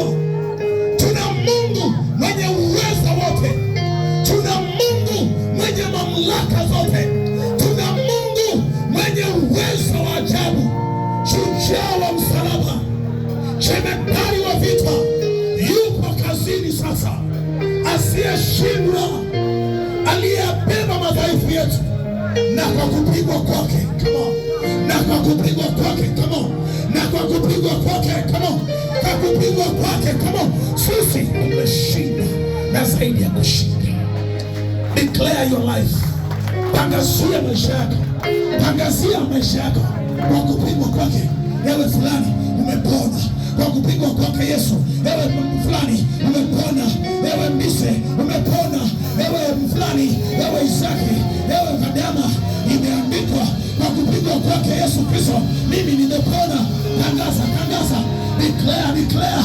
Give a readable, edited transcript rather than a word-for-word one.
mdogo. Tuna Mungu mwenye uwezo wote. Tuna Mungu mwenye mamlaka zote. Tuna Mungu mwenye uwezo wa ajabu. Shujaa wa msalaba, jemedari wa vita, yupo kazini sasa, asiyeshindwa, aliyebeba madhaifu yetu, na kwa kupigwa kwake, come on, na kwa kupigwa kwake, come on, na kwa kupigwa kwake, come on, kwa kupigwa kwake, come on, sisi tumeshinda na zaidi ya kushinda. Declare your life. Tangazia maisha yako, tangazia maisha yako. Kwa kupigwa kwake, ewe fulani umepona. Kwa kupigwa kwake Yesu, ewe fulani umepona. Ewe Mise umepona. Ewe fulani, ewe Isaki, ewe Kadama, imeandikwa kwa kupigwa kwake Yesu Kristo mimi nimepona. Tangaza, tangaza, declare, declare.